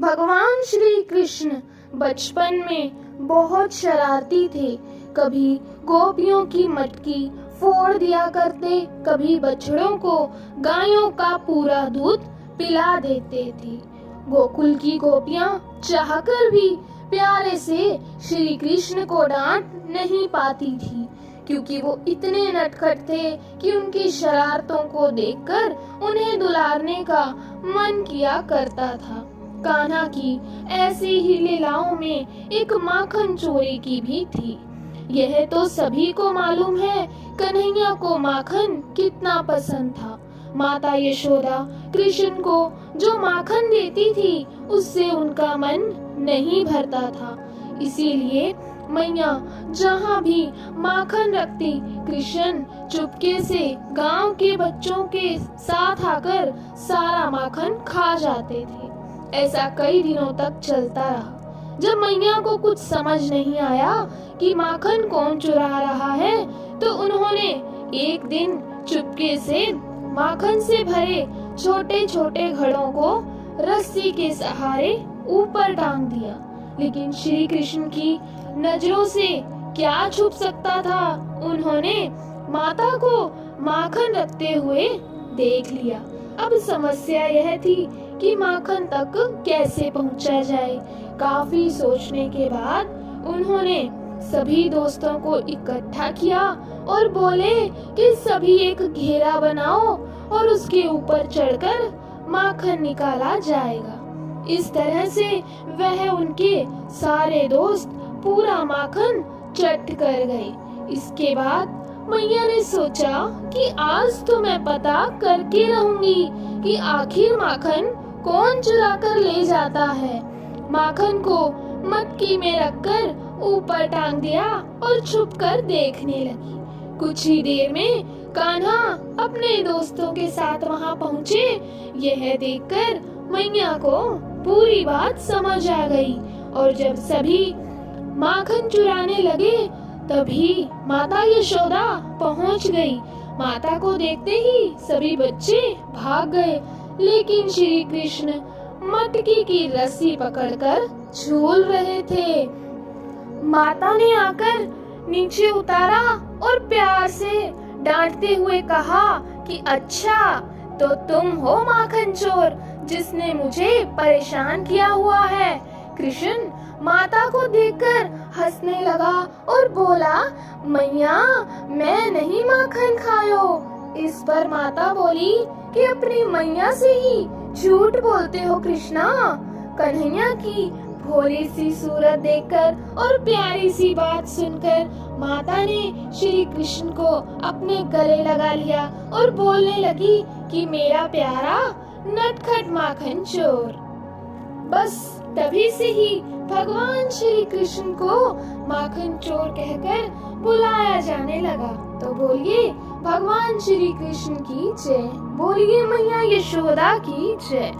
भगवान श्री कृष्ण बचपन में बहुत शरारती थे। कभी गोपियों की मटकी फोड़ दिया करते, कभी बछड़ों को गायों का पूरा दूध पिला देते थे। गोकुल की गोपियां चाहकर भी प्यारे से श्री कृष्ण को डांट नहीं पाती थी, क्योंकि वो इतने नटखट थे कि उनकी शरारतों को देखकर उन्हें दुलारने का मन किया करता था। कान्हा की ऐसी ही लीलाओं में एक माखन चोरी की भी थी। यह तो सभी को मालूम है, कन्हैया को माखन कितना पसंद था। माता यशोदा कृष्ण को जो माखन देती थी, उससे उनका मन नहीं भरता था। इसीलिए मैया जहाँ भी माखन रखती, कृष्ण चुपके से गांव के बच्चों के साथ आकर सारा माखन खा जाते थे। ऐसा कई दिनों तक चलता रहा। जब मैया को कुछ समझ नहीं आया कि माखन कौन चुरा रहा है, तो उन्होंने एक दिन चुपके से माखन से भरे छोटे छोटे घड़ों को रस्सी के सहारे ऊपर टांग दिया। लेकिन श्री कृष्ण की नजरों से क्या छुप सकता था। उन्होंने माता को माखन रखते हुए देख लिया। अब समस्या यह थी कि माखन तक कैसे पहुंचा जाए। काफी सोचने के बाद उन्होंने सभी दोस्तों को इकट्ठा किया और बोले कि सभी एक घेरा बनाओ और उसके ऊपर चढ़कर माखन निकाला जाएगा। इस तरह से वह उनके सारे दोस्त पूरा माखन चट कर गए। इसके बाद मैया ने सोचा कि आज तो मैं पता करके रहूंगी कि आखिर माखन कौन चुरा कर ले जाता है। माखन को मटकी में रखकर ऊपर टांग दिया और छुपकर देखने लगी। कुछ ही देर में कान्हा अपने दोस्तों के साथ वहां पहुँचे। यह देखकर मैया को पूरी बात समझ आ गई और जब सभी माखन चुराने लगे, तभी माता यशोदा पहुंच गई। माता को देखते ही सभी बच्चे भाग गए, लेकिन श्री कृष्ण मटकी की रस्सी पकड़कर झूल रहे थे। माता ने आकर नीचे उतारा और प्यार से डांटते हुए कहा कि अच्छा, तो तुम हो माखन चोर जिसने मुझे परेशान किया हुआ है। कृष्ण माता को देखकर हंसने लगा और बोला, मैया मैं नहीं माखन खायो। इस पर माता बोली कि अपनी मैया से ही झूठ बोलते हो कृष्णा। कन्हैया की भोली सी सूरत देखकर और प्यारी सी बात सुनकर माता ने श्री कृष्ण को अपने गले लगा लिया और बोलने लगी कि मेरा प्यारा नटखट माखन चोर। बस तभी से ही भगवान श्री कृष्ण को माखन चोर कहकर बुलाया जाने लगा। तो बोलिए भगवान श्री कृष्ण की जय, बोलिए मैया यशोदा की जय।